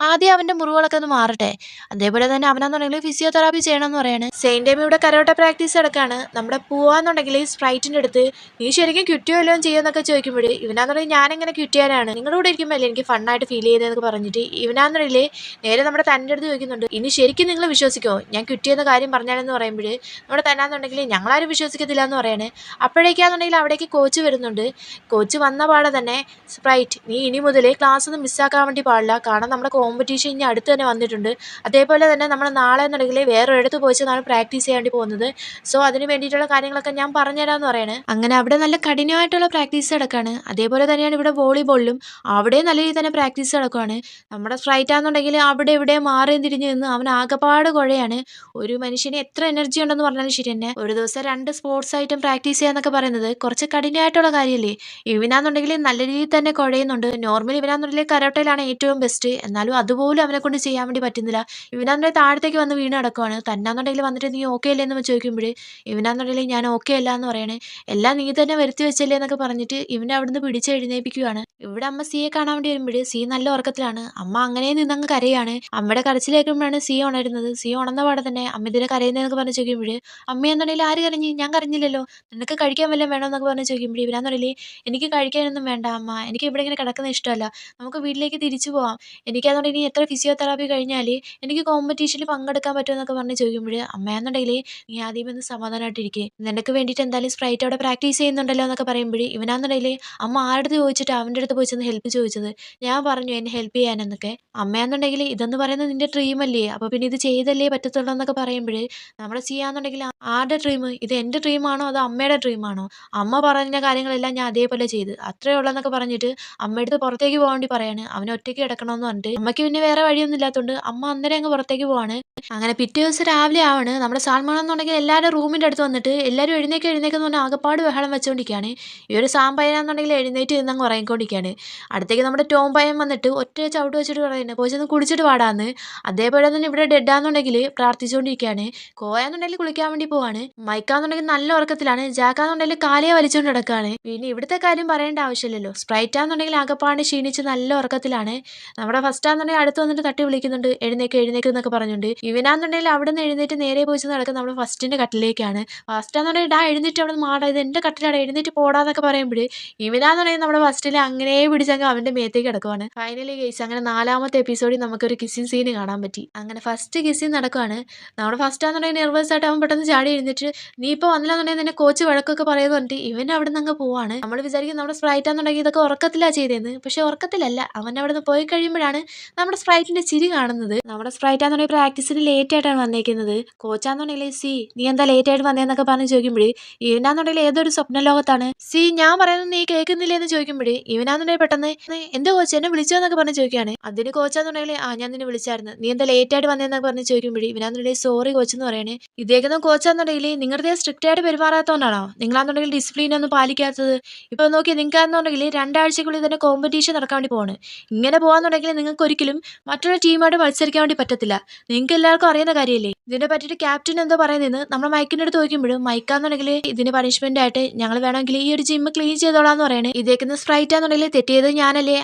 ആദ്യം അവൻ്റെ മുറിവുകളൊക്കെ ഒന്ന് മാറട്ടെ, അതേപോലെ തന്നെ അവനാന്നുണ്ടെങ്കിൽ ഫിസിയോതെറാപ്പി ചെയ്യണമെന്ന് പറയാണ്. സെയിം ടൈം ഇവിടെ കരോട്ടെ പ്രാക്ടീസ് എടുക്കാണ്. നമ്മുടെ പോവാന്നുണ്ടെങ്കിൽ സ്പ്രൈറ്റിൻ്റെ അടുത്ത് നീ ശരിക്കും ക്വിറ്റ് വല്ലതും ചെയ്യുമെന്നൊക്കെ ചോദിക്കുമ്പോൾ ഇവനാന്നുണ്ടെങ്കിൽ ഞാനെങ്ങനെ ക്വിറ്റ് ചെയ്യാനാണ്, നിങ്ങളുടെ കൂടെ ഇരിക്കുമ്പോൾ എനിക്ക് ഫണ്ണായിട്ട് ഫീൽ ചെയ്തതെന്നൊക്കെ പറഞ്ഞിട്ട് ഇവനാന്നുണ്ടെങ്കിൽ നേരെ നമ്മുടെ തൻ്റെ അടുത്ത് ചോദിക്കുന്നുണ്ട് ഇനി ശരിക്കും നിങ്ങൾ വിശ്വസിക്കോ ഞാൻ ക്വിറ്റ് ചെയ്യുന്ന കാര്യം പറഞ്ഞാലെന്ന് പറയുമ്പോൾ നമ്മുടെ തന്നാന്നുണ്ടെങ്കിൽ ഞങ്ങളാരും വിശ്വസിക്കത്തില്ല എന്ന് പറയാണ്. അപ്പോഴേക്കാന്നുണ്ടെങ്കിൽ അവിടേക്ക് കോച്ച് വരുന്നുണ്ട്. കോച്ച് വന്ന പാടെ തന്നെ സ്പ്രൈറ്റ് നീ ഇനി മുതൽ ക്ലാസ് ഒന്നും മിസ്സാക്കാൻ വേണ്ടി പാടില്ല, കാരണം നമ്മുടെ കോമ്പറ്റീഷൻ ഇനി അടുത്ത് തന്നെ വന്നിട്ടുണ്ട്, അതേപോലെ തന്നെ നമ്മൾ നാളെ എന്നുണ്ടെങ്കിൽ വേറൊരിടത്ത് പോയിച്ചാണ് പ്രാക്ടീസ് ചെയ്യാൻ വേണ്ടി പോകുന്നത്, സോ അതിന് വേണ്ടിയിട്ടുള്ള കാര്യങ്ങളൊക്കെ ഞാൻ പറഞ്ഞുതരാമെന്ന് പറയാണ്. അങ്ങനെ അവിടെ നല്ല കഠിനമായിട്ടുള്ള പ്രാക്ടീസ് നടക്കുകയാണ്. അതേപോലെ തന്നെയാണ് ഇവിടെ വോളിബോളിലും അവിടെ അത്രയും നല്ല രീതിയിൽ തന്നെ പ്രാക്ടീസ് നടക്കുവാണ്. നമ്മുടെ സ്പ്രൈറ്റ് ആണെന്നുണ്ടെങ്കിൽ അവിടെ ഇവിടെ മാറിയും തിരിഞ്ഞു നിന്ന് അവൻ ആകെപ്പാട് കുഴയാണ്. ഒരു മനുഷ്യന് എത്ര എനർജി ഉണ്ടെന്ന് പറഞ്ഞാലും ശരി തന്നെ ഒരു ദിവസം 2 സ്പോർട്സ് ഐറ്റം പ്രാക്ടീസ് ചെയ്യാന്നൊക്കെ പറയുന്നത് കുറച്ച് കഠിനമായിട്ടുള്ള കാര്യമല്ലേ. ഇവനാന്നുണ്ടെങ്കിൽ നല്ല രീതിയിൽ തന്നെ കുഴയുന്നുണ്ട്. നോർമലി ഇവനാന്നുണ്ടെങ്കിൽ കരാട്ടയിലാണ് ഏറ്റവും ബെസ്റ്റ്. എന്നാലും അതുപോലും അവനെ കൊണ്ട് ചെയ്യാൻ വേണ്ടി പറ്റുന്നില്ല. ഇവനാന്നുണ്ടെങ്കിൽ താഴത്തേക്ക് വന്ന് വീണ് കിടക്കുവാണ്. തന്നാന്നുണ്ടെങ്കിൽ വന്നിട്ട് നീ ഓക്കെ അല്ലേ എന്ന് ചോദിക്കുമ്പോൾ ഇവനാന്നുണ്ടെങ്കിൽ ഞാൻ ഓക്കെ അല്ല എന്ന് പറയണേ. എല്ലാം നീ തന്നെ വരുത്തി വെച്ചല്ലേ എന്നൊക്കെ പറഞ്ഞിട്ട് ഇവനെ അവിടുന്ന് പിടിച്ചെഴുന്നേൽപ്പിക്കുകയാണ്. ഇവിടെ അമ്മ സിയെ കാണാൻ വേണ്ടി വരുമ്പോൾ സി നല്ല ഉറക്കത്തിലാണ്. അമ്മ അങ്ങനെ നിന്നങ്ങ് കരയാണ്. അമ്മയുടെ കരച്ചിൽ കേൾക്കുമ്പോഴാണ് സി ഉണരുന്നത്. സി ഉണർന്ന പാടെ തന്നെ അമ്മ ഇതിനെ കരയുന്നതെന്നൊക്കെ പറഞ്ഞ് ചോദിക്കുമ്പോൾ അമ്മയെന്നുണ്ടെങ്കിൽ ആര് കരഞ്ഞ്, ഞാൻ കരഞ്ഞില്ലല്ലോ, നിനക്ക് കഴിക്കാൻ വല്ലതും വേണമെന്നൊക്കെ പറഞ്ഞ് ചോദിക്കുമ്പോൾ ഇവനാന്നുണ്ടെങ്കിൽ എനിക്ക് കഴിക്കാനൊന്നും വേണ്ട അമ്മ, എനിക്ക് ഇവിടെ ഇങ്ങനെ കിടക്കുന്നത് ഇഷ്ടമല്ല, നമുക്ക് വീട്ടിലേക്ക് തിരിച്ചു പോവാം, എനിക്കാന്നുണ്ടെങ്കിൽ ഇനി എത്ര ഫിസിയോതെറാപ്പി കഴിഞ്ഞാൽ എനിക്ക് കോമ്പറ്റീഷനിൽ പങ്കെടുക്കാൻ പറ്റുമെന്നൊക്കെ പറഞ്ഞ് ചോദിക്കുമ്പോൾ അമ്മയാന്നുണ്ടെങ്കിൽ നീ ആദ്യം ഒന്ന് സമാധാനമായിട്ടിരിക്കുക, നിനക്ക് വേണ്ടിയിട്ട് എന്തായാലും സ്പ്രൈറ്റ് അവിടെ പ്രാക്ടീസ് ചെയ്യുന്നുണ്ടല്ലോ എന്നൊക്കെ പറയുമ്പോൾ ഇവനാന്നുണ്ടെങ്കിൽ അമ്മ ആരുടെ ചോദിച്ചിട്ട് അവൻ്റെ അടുത്ത് പോയി ചെന്ന് ഹെൽപ്പ് ചോദിച്ചത്, ഞാൻ പറഞ്ഞു എന്നെ ഹെൽപ്പ് ചെയ്യാനെന്നൊക്കെ. അമ്മയാന്നുണ്ടെങ്കിൽ ഇതെന്ന് പറയുന്നത് നിന്റെ ഡ്രീം അല്ലേ, അപ്പോൾ പിന്നെ ഇത് ചെയ്തല്ലേ പറ്റത്തുള്ളൂ എന്നൊക്കെ പറയുമ്പോൾ നമ്മുടെ ചെയ്യാന്നുണ്ടെങ്കിൽ ആരുടെ ഡ്രീം, ഇത് എൻ്റെ ഡ്രീമാണോ അതോ അമ്മയുടെ ഡ്രീമാണോ, അമ്മ പറഞ്ഞ കാര്യങ്ങളെല്ലാം ഞാൻ അതേപോലെ ചെയ്ത് അത്രേ ഉള്ളെന്നൊക്കെ പറഞ്ഞിട്ട് അമ്മയടുത്ത് പുറത്തേക്ക് പോകാൻ വേണ്ടി പറയാണ്. അവന് ഒറ്റയ്ക്ക് കിടക്കണമെന്ന് പറഞ്ഞിട്ട് അമ്മയ്ക്ക് പിന്നെ വേറെ വഴിയൊന്നും ഇല്ലാത്തതുകൊണ്ട് അമ്മ അന്നേരം അങ്ങ് പുറത്തേക്ക് പോവാണ്. അങ്ങനെ പിറ്റേ ദിവസം രാവിലെ ആവാണ്. നമ്മുടെ സാൽമൺ എന്നുണ്ടെങ്കിൽ എല്ലാവരും റൂമിൻ്റെ അടുത്ത് വന്നിട്ട് എല്ലാവരും എഴുന്നേക്കെന്ന് പറഞ്ഞാൽ ആകെപ്പാട് ബഹളം വെച്ചുകൊണ്ടിരിക്കുകയാണ്. ഈ ഒരു സാമ്പയനാന്നുണ്ടെങ്കിൽ എഴുന്നേറ്റ് നിന്നങ്ങ് ഉറങ്ങിക്കൊണ്ടിരിക്കുകയാണ്. അടുത്തേക്ക് നമ്മുടെ ടോം പയ്യൻ വന്നിട്ട് ഒറ്റ ചവിട്ട് വെച്ചിട്ട് പറയുന്നത് കോച്ചൊന്ന് കുടിച്ചിട്ട് പാടാന്ന്. അതേപോലെ തന്നെ ഇവിടെ ഡെഡാന്നുണ്ടെങ്കിൽ പ്രാർത്ഥിച്ചുകൊണ്ടിരിക്കുകയാണ്. കോയാന്നുണ്ടെങ്കിൽ കുളിക്കാൻ വേണ്ടി പോവാണ്. മൈക്കാന്നുണ്ടെങ്കിൽ നല്ല ഉറക്കത്തിലാണ്. ജാക്കാന്നുണ്ടെങ്കിൽ കാലിയെ വലിച്ചുകൊണ്ട് കിടക്കുകയാണ്. പിന്നെ ഇവിടുത്തെ കാര്യം പറയേണ്ട ആവശ്യമില്ലല്ലോ. സ്പ്രൈറ്റാന്നുണ്ടെങ്കിൽ ആകെപ്പാട് ക്ഷീണിച്ച് നല്ല ഉറക്കത്തിലാണ്. നമ്മുടെ ഫസ്റ്റാന്നുണ്ടെങ്കിൽ അടുത്ത് വന്നിട്ട് തട്ടി വിളിക്കുന്നുണ്ട്, എഴുന്നേക്ക് എഴുന്നേക്ക് എന്നൊക്കെ പറഞ്ഞുകൊണ്ട്. ഇവനാന്നുണ്ടെങ്കിൽ അവിടെ നിന്ന് എഴുന്നേറ്റ് നേരെ പോയി നടക്കുന്നത് നമ്മുടെ ഫസ്റ്റിന്റെ കട്ടിലേക്കാണ്. ഫസ്റ്റാന്നുണ്ടെങ്കിൽ എഴുന്നേറ്റ് അവിടെ നിന്ന് മാടാ, ഇത് എന്റെ കട്ടിലാണ്, എഴുന്നേറ്റ് പോടാന്നൊക്കെ പറയുമ്പോൾ ഇവനാന്നുണ്ടെങ്കിൽ നമ്മുടെ ഫസ്റ്റിൽ അങ്ങനെ പിടിച്ചങ്ങ് അവന്റെ മേത്തേക്ക് കിടക്കുവാണ്. ഫൈനലി ഗെയ്സ് അങ്ങനെ 4ാമത്തെ എപ്പിസോഡിൽ നമുക്കൊരു കിസ്സിങ് സീന് കാണാൻ പറ്റി. അങ്ങനെ ഫസ്റ്റ് കിസ്സിങ് നടക്കുവാണ്. നമ്മുടെ ഫസ്റ്റാന്നുണ്ടെങ്കിൽ നെർവസ് ആയിട്ട് അവൻ പെട്ടെന്ന് ചാടി എഴുന്നേറ്റ് നീ ഇപ്പോൾ വന്നില്ലാന്നുണ്ടെങ്കിൽ നിന്നെ കോച്ച് വഴക്കൊക്കെ പറയുന്നത് പറഞ്ഞിട്ട് ഇവൻ അവിടെ നിന്ന് അങ്ങ് പോവാണ്. നമ്മൾ വിചാരിക്കും നമ്മുടെ സ്പ്രൈറ്റാന്നുണ്ടെങ്കിൽ ഇതൊക്കെ ഉറക്കത്തിലാണ് ചെയ്തതെന്ന്. പക്ഷെ ഉറക്കത്തിലല്ല, അവൻ അവിടെ നിന്ന് പോയി കഴിയുമ്പോഴാണ് നമ്മുടെ സ്പ്രൈറ്റിന്റെ ചിരി കാണുന്നത്. നമ്മുടെ സ്പ്രൈറ്റാന്നുണ്ടെങ്കിൽ പ്രാക്ടീസിന് ലേറ്റ് ആയിട്ടാണ് വന്നേക്കുന്നത്. കോച്ചാന്നുണ്ടെങ്കിൽ സി നീ എന്താ ലേറ്റ് ആയിട്ട് വന്നതെന്നൊക്കെ പറഞ്ഞ് ചോദിക്കുമ്പോൾ ഇവനാന്നുണ്ടെങ്കിൽ ഏതൊരു സ്വപ്ന ലോകത്താണ്. സി ഞാൻ പറയുന്നത് നീ കേൾക്കുന്നില്ലേ എന്ന് ചോദിക്കുമ്പോൾ ഇവനാന്നുണ്ടെങ്കിൽ പെട്ടെന്ന് എന്റെ കോച്ച് എന്നെ വിളിച്ചോ എന്നൊക്കെ പറഞ്ഞ് ചോദിക്കുകയാണ്. അതിന് കോച്ചാന്നുണ്ടെങ്കിൽ ഞാൻ നിന്നെ വിളിച്ചായിരുന്നു, നീ എന്താ ലേറ്റ് ആയിട്ട് വന്നതെന്നൊക്കെ പറഞ്ഞ് ചോദിക്കുമ്പോൾ ഇവനാന്നുണ്ടെങ്കിൽ സോറി കോച്ച് എന്ന് പറയണേ. ഇതേക്കുന്ന കോച്ചാന്നുണ്ടെങ്കിൽ നിങ്ങളുടെ സ്ട്രിക്റ്റ് ആയിട്ട് പെരുമാറാത്തതുകൊണ്ടാണോ നിങ്ങളാന്നുണ്ടെങ്കിൽ ഡിസിപ്ലിൻ ഒന്നും പാലിക്കാത്തത്. ഇപ്പൊ നോക്കി നിങ്ങൾക്കാണെന്നുണ്ടെങ്കിൽ 2 ആഴ്ചക്കുള്ളിൽ തന്നെ കോമ്പറ്റീഷൻ നടക്കാൻ വേണ്ടി പോവാണ്. ഇങ്ങനെ പോകാന്നുണ്ടെങ്കിൽ നിങ്ങൾക്ക് ഒരിക്കലും മറ്റൊരു ടീമായിട്ട് മത്സരിക്കാൻ വേണ്ടി പറ്റത്തില്ല. നിങ്ങൾക്ക് എല്ലാവർക്കും അറിയുന്ന കാര്യമല്ലേ. ഇതിനെ പറ്റിയിട്ട് ക്യാപ്റ്റൻ എന്തോ പറയുന്നതെന്ന് നമ്മൾ മൈക്കിൻ്റെ അടുത്ത് ചോദിക്കുമ്പോഴും മൈക്കാന്നുണ്ടെങ്കിൽ ഇതിന് പണിഷ്മെന്റ് ആയിട്ട് ഞങ്ങൾ വേണമെങ്കിൽ ഈ ഒരു ജിമ്മ് ക്ലീൻ ചെയ്തോളാന്ന് പറയണേ. ഇതേക്കുന്ന സ്പ്രൈറ്റാന്നുണ്ടെങ്കിൽ തെറ്റിയത് ഞാനല്ലേ,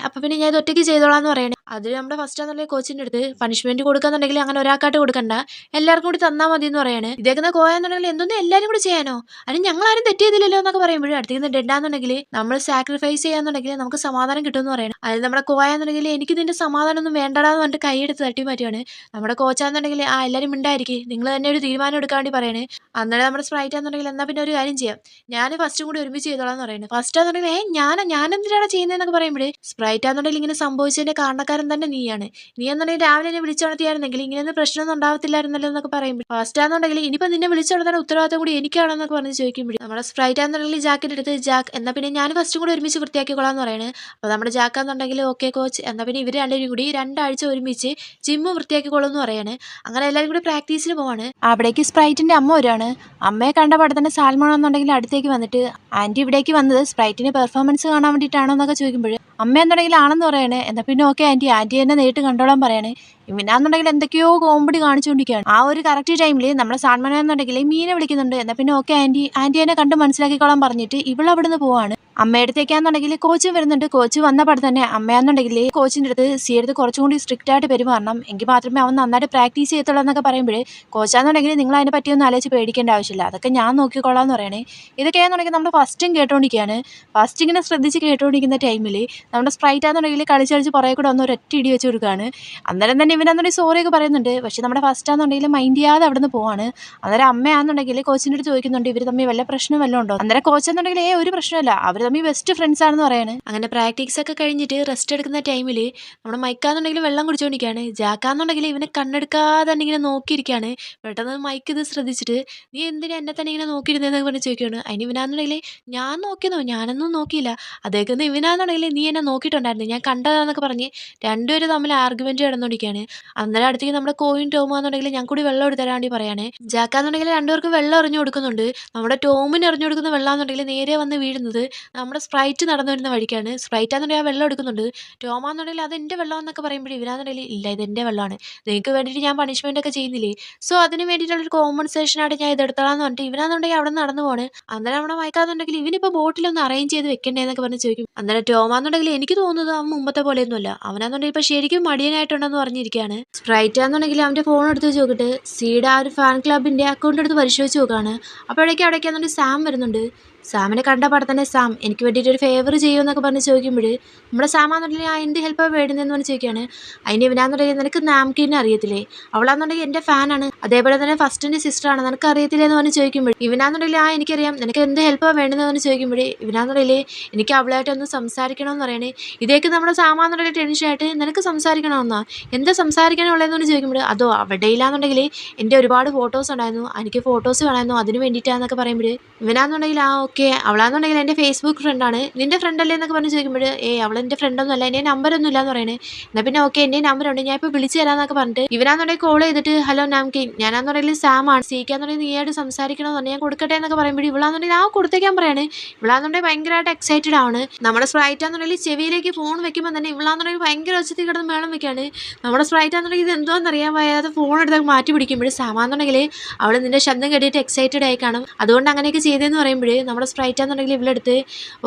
അപ്പൊ പിന്നെ ഞാൻ ഇത് ഒറ്റയ്ക്ക് ചെയ്തോളാന്ന് പറയണേ. അതിൽ നമ്മുടെ ഫസ്റ്റ് ആണെന്നുണ്ടെങ്കിൽ കോച്ചിന്റെ അടുത്ത് പണിഷ്മെന്റ് കൊടുക്കാന്നുണ്ടെങ്കിൽ അങ്ങനെ ഒരാൾക്കായിട്ട് കൊടുക്കണ്ട, എല്ലാവർക്കും കൂടി തന്നാൽ മതി എന്ന് പറയാണ്. ഇതേക്കുന്ന കോയാന്നുണ്ടെങ്കിൽ എന്തൊന്നും എല്ലാവരും കൂടി ചെയ്യാനോ, അതിന് ഞങ്ങൾ ആരും തെറ്റ് ചെയ്തില്ലല്ലോ എന്നൊക്കെ പറയുമ്പോഴും അടുത്തേക്ക് ഡെഡാന്നുണ്ടെങ്കിൽ നമ്മൾ സാക്രിഫൈസ് ചെയ്യാന്നുണ്ടെങ്കിൽ നമുക്ക് സമാധാനം കിട്ടുമെന്ന് പറയണം. അതിൽ നമ്മുടെ കോയാന്നുണ്ടെങ്കിൽ എനിക്ക് ഇതിന്റെ സമാധാനം ഒന്നും വേണ്ടടാന്ന് പറഞ്ഞിട്ട് കൈയെടുത്ത് തട്ടി മാറ്റിയാണ്. നമ്മുടെ കോച്ചാന്നുണ്ടെങ്കിൽ എല്ലാവരും മിണ്ടായിരിക്കും, നിങ്ങൾ തന്നെ ഒരു തീരുമാനം എടുക്കാൻ വേണ്ടി പറയണേ. അന്നേരം നമ്മുടെ സ്പ്രൈറ്റാന്നുണ്ടെങ്കിൽ എന്നാൽ പിന്നെ ഒരു കാര്യം ചെയ്യാം, ഞാൻ ഫസ്റ്റും കൂടി ഒരുമിച്ച് ചെയ്തോളാന്ന് പറയുന്നത്. ഫസ്റ്റ് ആണെന്നുണ്ടെങ്കിൽ ഞാനെന്തിനാണ് ചെയ്യുന്നതെന്നൊക്കെ പറയുമ്പോൾ സ്പ്രൈറ്റാന്നുണ്ടെങ്കിൽ ഇങ്ങനെ സംഭവിച്ചതിന്റെ കാരണക്കാരൻ തന്നെ നീയാണ്, നീ എന്നുണ്ടെങ്കിൽ രാവിലെ എന്നെ വിളിച്ചുണർത്തിയായിരുന്നെങ്കിൽ ഇങ്ങനെയൊന്നും പ്രശ്നമൊന്നും ഉണ്ടാവത്തില്ലായിരുന്നല്ലോ എന്നൊക്കെ പറയുമ്പോൾ ഫസ്റ്റ് ആണെന്നുണ്ടെങ്കിൽ ഇനിയിപ്പോൾ നിന്നെ വിളിച്ചുണർത്താൻ ഉത്തരവാദിത്തം കൂടി എനിക്കാണെന്നൊക്കെ പറഞ്ഞ് ചോദിക്കുമ്പോൾ നമ്മുടെ സ്പ്രൈറ്റ് ആണെന്നുണ്ടെങ്കിൽ ജാക്കിന്റെ അടുത്ത് ജാക്ക് എന്നാൽ പിന്നെ ഞാൻ ഫസ്റ്റും കൂടി ഒരുമിച്ച് വൃത്തിയാക്കിക്കൊള്ളാന്ന് പറയുന്നത്. അപ്പോൾ നമ്മുടെ ജാക്കാന്നുണ്ടെങ്കിൽ ഓക്കെ കോച്ച്, എന്നാൽ പിന്നെ ഇവർ രണ്ടുപേരും കൂടി 2 ആഴ്ച ഒരുമിച്ച് ജിമ്മ് വൃത്തിയാക്കിക്കോളും എന്ന് പറയാണ്. അങ്ങനെ എല്ലാവരും കൂടി പ്രാക്ടീസിന് പോവാണ്. അവിടേക്ക് സ്പ്രൈറ്റിന്റെ അമ്മ വരികയാണ്. അമ്മയെ കണ്ട പാടെ തന്നെ സാൽമൺ എന്നുണ്ടെങ്കിൽ അടുത്തേക്ക് വന്നിട്ട് ആന്റി ഇവിടേക്ക് വന്നത് സ്പ്രൈറ്റിന്റെ പെർഫോമൻസ് കാണാൻ വേണ്ടിയിട്ടാണോ എന്നൊക്കെ ചോദിക്കുമ്പോൾ അമ്മ എന്നുണ്ടെങ്കിൽ ആണെന്ന് പറയണേ. എന്നാൽ പിന്നെ ഓക്കെ ആന്റി എന്നെ നേരിട്ട് കണ്ടോളാൻ പറയണേ. ഇവനാന്നുണ്ടെങ്കിൽ എന്തൊക്കെയോ കോമഡി കാണിച്ചുകൊണ്ടിരിക്കുകയാണ്. ആ ഒരു കറക്റ്റ് ടൈമിൽ നമ്മുടെ സാൽമൺ എന്നുണ്ടെങ്കിൽ മീനെ വിളിക്കുന്നുണ്ട്. എന്നാൽ പിന്നെ ഓക്കെ ആന്റി എന്നെ കണ്ട് മനസ്സിലാക്കിക്കോളാൻ പറഞ്ഞിട്ട് ഇവളവിടുന്ന് പോവാണ്. അമ്മയടുത്തേക്കാന്നുണ്ടെങ്കിൽ കോച്ചും വരുന്നുണ്ട്. കോച്ച് വന്നപാടെ തന്നെ അമ്മയാന്നുണ്ടെങ്കിൽ കോച്ചിന്റെ അടുത്ത് സിയെടുത്ത് കുറച്ചും കൂടി സ്ട്രിക്റ്റ് ആയിട്ട് പെരുമാറണം, എങ്കിൽ മാത്രമേ അവൻ നന്നായിട്ട് പ്രാക്ടീസ് ചെയ്യത്തുള്ളൂ എന്നൊക്കെ പറയുമ്പോൾ കോച്ചാന്നുണ്ടെങ്കിൽ നിങ്ങൾ അതിനെ പറ്റിയൊന്നും ആലോചിച്ച് പേടിക്കേണ്ട ആവശ്യമില്ല, അതൊക്കെ ഞാൻ നോക്കിക്കോളാം എന്ന് പറയണേ. ഇതൊക്കെയാണെന്നുണ്ടെങ്കിൽ നമ്മുടെ ഫസ്റ്റും കേട്ടോണ്ടിരിക്കുകയാണ്. ഫസ്റ്റ് ഇങ്ങനെ ശ്രദ്ധിച്ച് കേട്ടോണ്ടിരിക്കുന്ന ടൈമിൽ നമ്മുടെ സ്പ്രൈറ്റ് ആണെന്നുണ്ടെങ്കിൽ കളിച്ച് പുറകെ കൂടെ ഒന്ന് ഒരൊറ്റ ഇടി വെച്ച് കൊടുക്കുകയാണ്. അന്നേരം തന്നെ ഇവനാന്നുണ്ടെങ്കിൽ സോറിയൊക്കെ പറയുന്നുണ്ട്. പക്ഷെ നമ്മുടെ ഫസ്റ്റാന്നുണ്ടെങ്കിൽ മൈൻഡ് ചെയ്യാതെ അവിടെ നിന്ന് പോവാണ്. അന്നേരം അമ്മയാണെന്നുണ്ടെങ്കിൽ കോച്ചിൻ്റെ അടുത്ത് ചോദിക്കുന്നുണ്ട് ഇവർ തമ്മിൽ വല്ല പ്രശ്നം വല്ലതും ഉണ്ടോ. അന്നേരം കോച്ചെന്നുണ്ടെങ്കിൽ ഒരു പ്രശ്നമില്ല, അവർ തമ്മിൽ ബെസ്റ്റ് ഫ്രണ്ട്സ് ആണെന്ന് പറയാണ്. അങ്ങനെ പ്രാക്ടീസ് ഒക്കെ കഴിഞ്ഞിട്ട് റെസ്റ്റ് എടുക്കുന്ന ടൈമിൽ നമ്മുടെ മൈക്കാന്നുണ്ടെങ്കിൽ വെള്ളം കുടിച്ചുകൊണ്ടിരിക്കുകയാണ്. ജാക്കാന്നുണ്ടെങ്കിൽ ഇവനെ കണ്ണെടുക്കാതെ തന്നെ ഇങ്ങനെ നോക്കിയിരിക്കുകയാണ്. പെട്ടെന്ന് മൈക്ക് ഇത് ശ്രദ്ധിച്ചിട്ട് നീ എന്തിനാ എന്നെ തന്നെ ഇങ്ങനെ നോക്കിയിരുന്നതെന്ന് പറഞ്ഞ് ചോദിക്കുകയാണ്. അതിന് ഇവനാന്നുണ്ടെങ്കിൽ ഞാൻ നോക്കിയെന്നോ, ഞാനൊന്നും നോക്കിയില്ല, അതേക്കൊന്ന് ഇവനാന്നുണ്ടെങ്കിൽ നീ എന്നെ നോക്കിയിട്ടുണ്ടായിരുന്നു, ഞാൻ കണ്ടതാന്നൊക്കെ പറഞ്ഞ് രണ്ടുപേരും തമ്മിൽ ആർഗ്യുമെന്റ് കിടന്നുകൊണ്ടിരിക്കുകയാണ്. അന്നേരം അടുത്തേക്ക് നമ്മുടെ കോയും ടോമാന്നുണ്ടെങ്കിൽ ഞാൻ കൂടി വെള്ളം എടുത്തരാൻ വേണ്ടി പറയാണ്. ജാക്കാന്നുണ്ടെങ്കിൽ രണ്ടുപേർക്ക് വെള്ളം എറിഞ്ഞു കൊടുക്കുന്നുണ്ട്. നമ്മുടെ ടോമിന് എറിഞ്ഞു കൊടുക്കുന്ന വെള്ളാന്നുണ്ടെങ്കിൽ നേരെ വന്ന് വീഴുന്നത് നമ്മുടെ സ്പ്രൈറ്റ് നടന്നു വരുന്ന വഴിക്കാണ്. സ്പ്രൈറ്റാന്നുണ്ടെങ്കിൽ ആ വെള്ളം എടുക്കുന്നുണ്ട്. ടോമാന്നുണ്ടെങ്കിൽ അത് എൻ്റെ വെള്ളം എന്നൊക്കെ പറയുമ്പോഴേ ഇവനാന്നുണ്ടെങ്കിൽ ഇല്ല, ഇത് എൻ്റെ വെള്ളമാണ്, നിങ്ങൾക്ക് വേണ്ടിയിട്ട് ഞാൻ പണിഷ്മെന്റ് ഒക്കെ ചെയ്യുന്നില്ലേ, സോ അതിന് വേണ്ടിയിട്ടുള്ളൊരു കോമ്പൻസേഷൻ ആയിട്ട് ഞാൻ ഇതെടുത്തോളാന്ന് പറഞ്ഞിട്ട് ഇവനാന്നുണ്ടെങ്കിൽ അവിടെ നടന്നു പോണ്. അന്നേരം അവിടെ മയക്കാന്നുണ്ടെങ്കിൽ ഇവനിപ്പോൾ ബോട്ടിലൊന്ന് അറേഞ്ച് ചെയ്ത് വെക്കണ്ടേന്നൊക്കെ പറഞ്ഞ് ചോദിക്കും. അന്നേരം ടോമാന്നുണ്ടെങ്കിൽ എനിക്ക് തോന്നുന്നത് അവൻ മുമ്പത്തെ പോലെയൊന്നുമല്ല, അവനാന്നുണ്ടെങ്കിൽ ഇപ്പൊ ശരിക്കും മടിയനായിട്ടുണ്ടെന്ന് പറഞ്ഞിരിക്കുകയാണ്. സ്പ്രൈറ്റ് ആണെന്നുണ്ടെങ്കിൽ അവന്റെ ഫോൺ എടുത്ത് നോക്കിയിട്ട് സീയുടെ ആ ഒരു ഫാൻ ക്ലബിന്റെ അക്കൗണ്ട് എടുത്ത് പരിശോധിച്ച് നോക്കുകയാണ്. അപ്പോഴേക്കും അവിടേക്കാന്നുണ്ടെങ്കിൽ സാം വരുന്നുണ്ട്. സാമിനെ കണ്ട പാടെ തന്നെ സാം എനിക്ക് വേണ്ടിയിട്ട് ഒരു ഫേവർ ചെയ്യുമെന്നൊക്കെ പറഞ്ഞ് ചോദിക്കുമ്പോൾ നമ്മുടെ സാമാന്നുണ്ടെങ്കിൽ ആ എന്ത് ഹെൽപ്പാണ് വേണ്ടുന്നതെന്ന് പറഞ്ഞ് ചോദിക്കുകയാണ്. അതിന് ഇവനാന്നുണ്ടെങ്കിൽ നിനക്ക് നാംകിനെ അറിയത്തില്ലേ, അവളാന്നുണ്ടെങ്കിൽ എൻ്റെ ഫാനാണ്, അതേപോലെ തന്നെ ഫസ്റ്റിൻ്റെ സിസ്റ്ററാണ്, നിനക്ക് അറിയത്തില്ലേ എന്ന് പറഞ്ഞ് ചോദിക്കുമ്പോൾ ഇവനാന്നുണ്ടെങ്കിൽ ആ എനിക്കറിയാം, നിനക്ക് എന്ത് ഹെൽപ്പാണ് വേണ്ടതെന്ന് പറഞ്ഞ് ചോദിക്കുമ്പോൾ ഇവനാന്നുണ്ടെങ്കിൽ എനിക്ക് അവളായിട്ടൊന്ന് സംസാരിക്കണമെന്ന് പറയണേ. ഇതേക്ക് നമ്മുടെ സാമാന്നുണ്ടെങ്കിൽ ടെൻഷനായിട്ട് നിനക്ക് സംസാരിക്കണമെന്നാ, എന്താ സംസാരിക്കാനുള്ളതെന്ന് ചോദിക്കുമ്പോൾ അതോ അവിടെ ഇല്ലാന്നുണ്ടെങ്കിൽ എൻ്റെ ഒരുപാട് ഫോട്ടോസ് ഉണ്ടായിരുന്നു, എനിക്ക് ഫോട്ടോസ് വേണമായിരുന്നു, അതിന് വേണ്ടിയിട്ടാന്നൊക്കെ പറയുമ്പോൾ ഇവനാന്നുണ്ടെങ്കിൽ ആ ഓക്കെ അവളാന്നുണ്ടെങ്കിൽ എൻ്റെ ഫേസ്ബുക്ക് ഫ്രണ്ടാണ്, നിൻ്റെ ഫ്രണ്ടല്ലേ എന്നൊക്കെ പറഞ്ഞ് ചോദിക്കുമ്പോൾ അവൾ എൻ്റെ ഫ്രണ്ടൊന്നും അല്ല, എൻ്റെ നമ്പറൊന്നും ഇല്ലാന്ന് പറയണേ. എന്നാൽ പിന്നെ ഓക്കെ എൻ്റെ നമ്പറുണ്ട്, ഞാൻ ഇപ്പോൾ വിളിച്ച് തരാമെന്നൊക്കെ പറഞ്ഞിട്ട് ഇവനാന്നുണ്ടെങ്കിൽ കോൾ ചെയ്തിട്ട് ഹലോ നാംകിൻ, ഞാനാന്നുണ്ടെങ്കിൽ സാമാണ്, സീക്കാന്നുണ്ടെങ്കിൽ നീയായിട്ട് സംസാരിക്കണമെന്ന് പറഞ്ഞാൽ ഞാൻ കൊടുക്കട്ടെ എന്നൊക്കെ പറയുമ്പോൾ ഇവളാന്നുണ്ടെങ്കിൽ ആ കൊടുത്തേക്കാൻ പറയാണ്. ഇവളാന്നുണ്ടെങ്കിൽ ഭയങ്കരമായിട്ട് എക്സൈറ്റഡ് ആണ്. നമ്മുടെ സ്പ്രൈറ്റാന്നുണ്ടെങ്കിൽ ചെവിയിലേക്ക് ഫോൺ വെക്കുമ്പോൾ തന്നെ ഇവളാന്നുണ്ടെങ്കിൽ ഭയങ്കര ഒച്ചത്തിൽ കിടന്ന് മേളം വെക്കാണ്. നമ്മുടെ സ്പ്രൈറ്റാന്നുണ്ടെങ്കിൽ ഇത് എന്തോന്ന് അറിയാൻ വയ്യാതെ ഫോൺ എടുത്ത് മാറ്റി പിടിക്കുമ്പോൾ സാമാന്നുണ്ടെങ്കിൽ അവൾ നിന്റെ ശബ്ദം കേട്ടിട്ട് എക്സൈറ്റഡ് ആയി കാണും, അതുകൊണ്ട് അങ്ങനെയൊക്കെ ചെയ്തതെന്ന് പറയുമ്പോൾ നമ്മുടെ സ്പ്രൈറ്റാന്നുണ്ടെങ്കിൽ ഇവളെടുത്ത്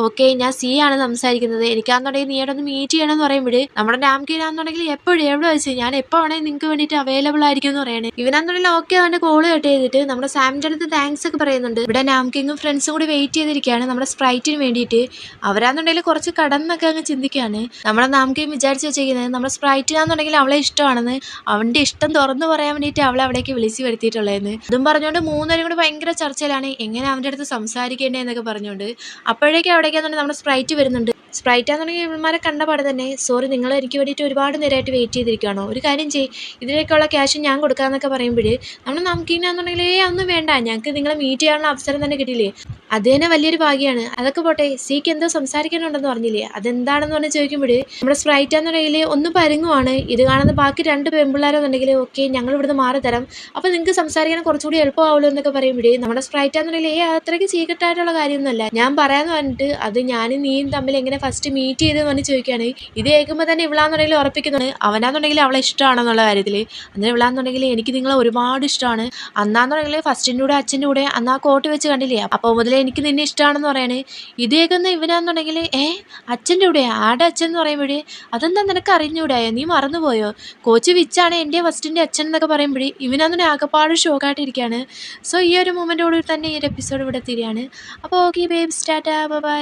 ഓക്കെ ഞാൻ സി ആണ് സംസാരിക്കുന്നത്, എനിക്കാന്നുണ്ടെങ്കിൽ നീയുടെ ഒന്ന് മീറ്റ് ചെയ്യണമെന്ന് പറയുമ്പോൾ നമ്മുടെ നാംകിനാന്നുണ്ടെങ്കിൽ എപ്പോഴും എവിടെ വെച്ച് ഞാൻ എപ്പോൾ വേണമെങ്കിൽ നിങ്ങൾക്ക് വേണ്ടിയിട്ട് അവൈലബിൾ ആയിരിക്കും എന്ന് പറയാണ്. ഇവനാന്നുണ്ടെങ്കിൽ ഓക്കെ അവൻ്റെ കോൾ കട്ട് ചെയ്തിട്ട് നമ്മുടെ സാമിൻ്റെ അടുത്ത് താങ്ക്സ് ഒക്കെ പറയുന്നുണ്ട്. ഇവിടെ നാംകിങ്ങും ഫ്രണ്ട്സും കൂടി വെയിറ്റ് ചെയ്തിരിക്കുകയാണ് നമ്മുടെ സ്പ്രൈറ്റിന് വേണ്ടിയിട്ട്. അവരാന്നുണ്ടെങ്കിൽ കുറച്ച് കടന്നൊക്കെ അങ്ങ് ചിന്തിക്കുകയാണ്. നമ്മുടെ നാംകിങ് വിചാരിച്ച് വെച്ചിരിക്കുന്നത് നമ്മുടെ സ്പ്രൈറ്റിനാന്നുണ്ടെങ്കിൽ അവളെ ഇഷ്ടമാണെന്ന്, അവൻ്റെ ഇഷ്ടം തുറന്നു പറയാൻ വേണ്ടിയിട്ട് അവളെ അവിടേക്ക് വിളിച്ച് വരുത്തിയിട്ടുള്ളതെന്ന്. അതും പറഞ്ഞുകൊണ്ട് മൂന്നുപേരും കൂടി ഭയങ്കര ചർച്ചയിലാണ് എങ്ങനെ അവൻ്റെ അടുത്ത് സംസാരിക്കേണ്ടതെന്നൊക്കെ പറഞ്ഞുകൊണ്ട്. അപ്പോഴേക്കും അവിടേക്കാന്നുണ്ടെങ്കിൽ നമ്മുടെ സ്പ്രൈറ്റ് വരുന്നുണ്ട്. സ്പ്രൈറ്റാന്നുണ്ടെങ്കിൽ ഇവന്മാരെ കണ്ട പാടെ തന്നെ സോറി നിങ്ങൾ എനിക്ക് വേണ്ടിയിട്ട് ഒരുപാട് നേരമായിട്ട് വെയിറ്റ് ചെയ്തിരിക്കുകയാണോ, ഒരു കാര്യം ചെയ്യ് ഇതിലേക്കുള്ള ക്യാഷ് ഞാൻ കൊടുക്കാമെന്നൊക്കെ പറയുമ്പോൾ നമ്മൾ നമുക്കിനാന്നുണ്ടെങ്കിൽ ഒന്നും വേണ്ട, ഞങ്ങൾക്ക് നിങ്ങളെ മീറ്റ് ചെയ്യാനുള്ള അവസരം തന്നെ കിട്ടിയില്ലേ, അത് തന്നെ വലിയൊരു ഭാഗ്യമാണ്. അതൊക്കെ പോട്ടെ, സീക്ക് എന്തോ സംസാരിക്കാനുണ്ടെന്ന് പറഞ്ഞില്ലേ, അതെന്താണെന്ന് പറഞ്ഞ് ചോദിക്കുമ്പോൾ നമ്മുടെ സ്പ്രൈറ്റാന്നുണ്ടെങ്കിൽ ഒന്ന് പരുങ്ങുവാണ്. ഇത് കാണുന്ന ബാക്കി രണ്ട് പെൺപിള്ളേരെന്നുണ്ടെങ്കിൽ ഓക്കെ ഞങ്ങൾ ഇവിടുന്ന് മാറി തരാം, അപ്പോൾ നിങ്ങൾക്ക് സംസാരിക്കാൻ കുറച്ചുകൂടി എളുപ്പമാവുമല്ലോ എന്നൊക്കെ പറയുമ്പോൾ നമ്മുടെ സ്പ്രൈറ്റാന്നുണ്ടെങ്കിൽ അത്രയ്ക്ക് സീക്രട്ടായിട്ടുള്ള കാര്യമൊന്നുമല്ല, ഞാൻ പറയാമെന്ന് പറഞ്ഞിട്ട് അത് ഞാനും നീയും തമ്മിൽ എങ്ങനെ ഫസ്റ്റ് മീറ്റ് ചെയ്തെന്ന് പറഞ്ഞ് ചോദിക്കുകയാണ്. ഇത് കേൾക്കുമ്പോൾ തന്നെ ഇവളാന്നുണ്ടെങ്കിൽ ഉറപ്പിക്കുന്നുണ്ട് അവനാന്നുണ്ടെങ്കിൽ അവളെ ഇഷ്ടമാണെന്നുള്ള കാര്യത്തിൽ. അന്നേരം ഇവളാന്നുണ്ടെങ്കിൽ എനിക്ക് നിങ്ങളെ ഒരുപാട് ഇഷ്ടമാണ്, അന്നാന്നുണ്ടെങ്കിൽ ഫസ്റ്റിൻ്റെ കൂടെ അച്ഛൻ്റെ കൂടെ അന്ന് ആ കോട്ട് വെച്ച് കണ്ടില്ലേ, അപ്പോൾ മുതലേ എനിക്ക് നിന്നെ ഇഷ്ടമാണെന്ന് പറയാണ്. ഇത് കേൾക്കുന്ന ഇവനാന്നുണ്ടെങ്കിൽ അച്ഛൻ്റെ കൂടെ ആടെ അച്ഛൻ എന്ന് പറയുമ്പോഴേ അതെന്താ നിനക്ക് അറിഞ്ഞൂടായോ, നീ മറന്നുപോയോ, കോച്ച് വിച്ചാണ് എൻ്റെ ഫസ്റ്റിൻ്റെ അച്ഛൻ എന്നൊക്കെ പറയുമ്പോഴേ ഇവനാന്നുണ്ടെങ്കിൽ ആകെപ്പാട് ഷോക്കായിട്ടിരിക്കുകയാണ്. സോ ഈ ഒരു മൊമെൻറ്റോട് തന്നെ ഈ ഒരു എപ്പിസോഡ് ഇവിടെ തീരുകയാണ്. അപ്പോൾ ഓക്കെ ബേബ്സ്, ടാറ്റാ ബൈ.